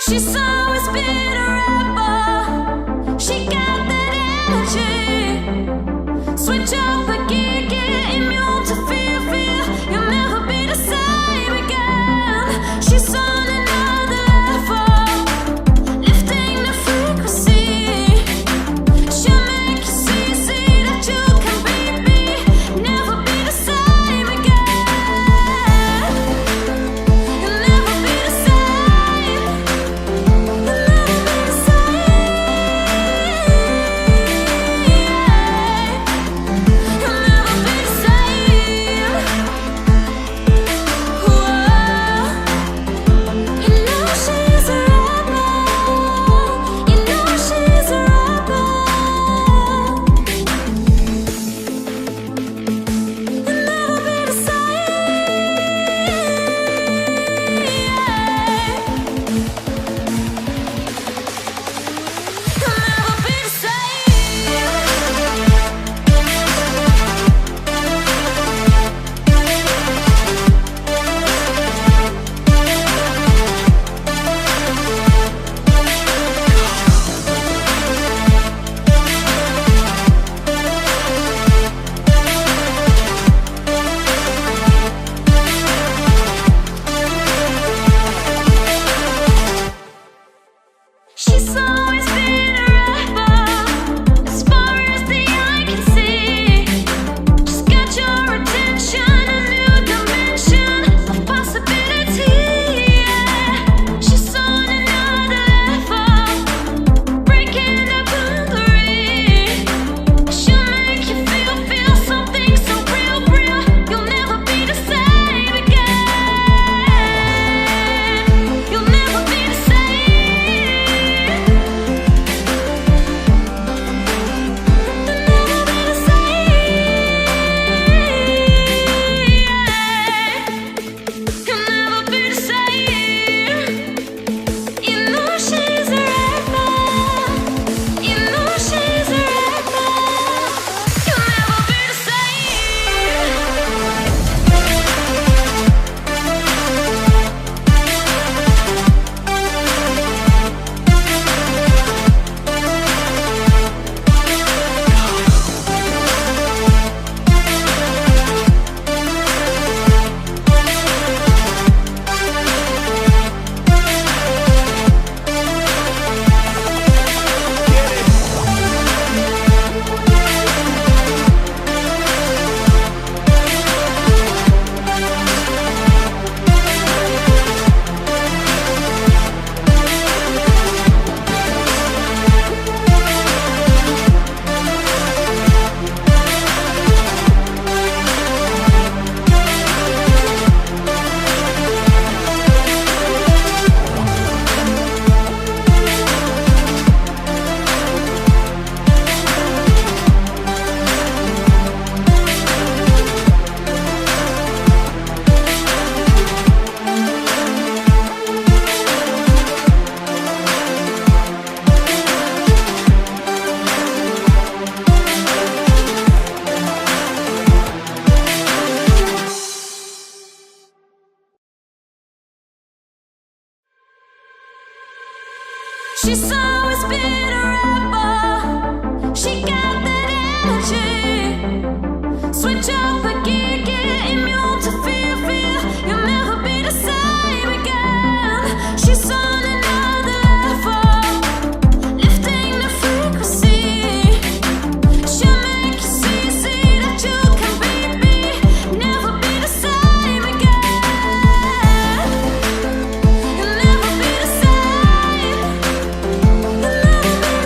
She's always been a rebel. She got that energy. Switch up a gear, get immune to fear. You'll never be the same again. She's on another level, lifting the frequency. She'll make you see that you can be me. Never be the same again. You'll never be the same. You'll never be the same. You'll never be the same. Whoa. You know she's a rebel. You know she's a rebel. You'll never be the same. You'll never be the She's always been a rebel, as far as the eye can see. She's got your attention, a new dimension of possibility. Yeah. She's on another level, breaking the boundary. She'll make you feel something so real. You'll never be the same again. You'll never be the same. She's always been a rebel. She got that energy. Switch up a gear, get immune to fear. You'll never be the same again. She's on another level, lifting the frequency. She'll make you see that you can be me. Never be the same again. You'll never be the same. You'll never be the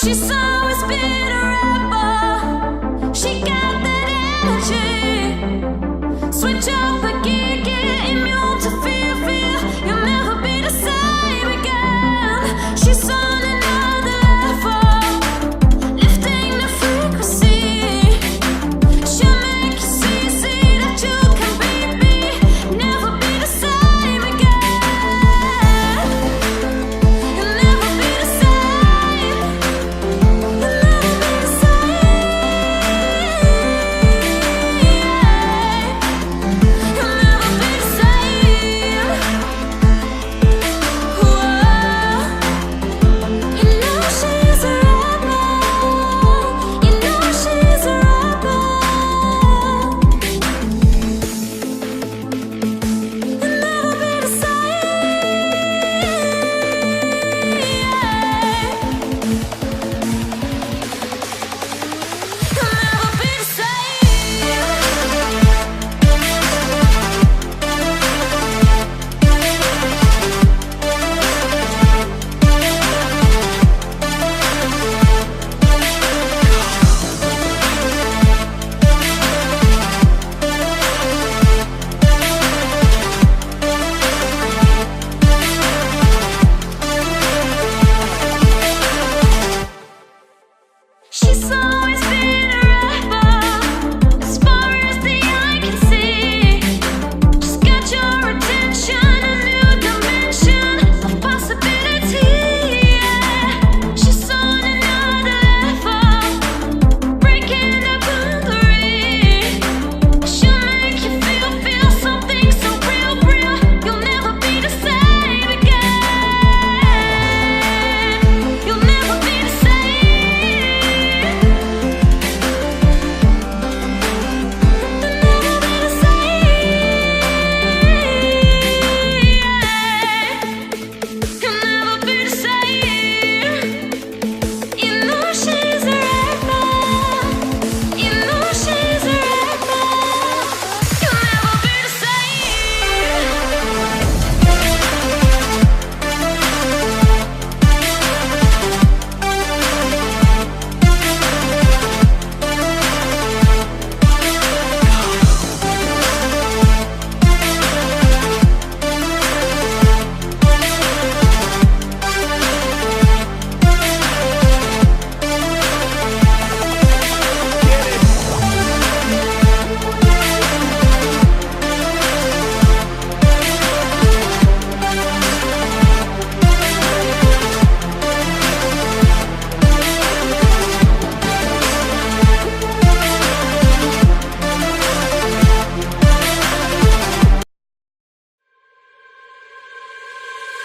She's always been a rebel. She got that energy. Switch up a gear, get immune to fear. You'll never be the same again. She's on another level, lifting the frequency. She'll make you see that you can be me. Never be the same again. You'll never be the same. You'll never be the same. You'll never be the same. Whoa. You know she's a rebel. You know she's a rebel. You'll never be the same. You'll never be the She's always been a rebel, as far as the eye can see. She's got your attention, a new dimension of possibility. Yeah. She's on another level, breaking the boundary. She'll make you feel something so real. You'll never be the same again. You'll never be the same.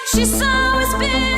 She's always been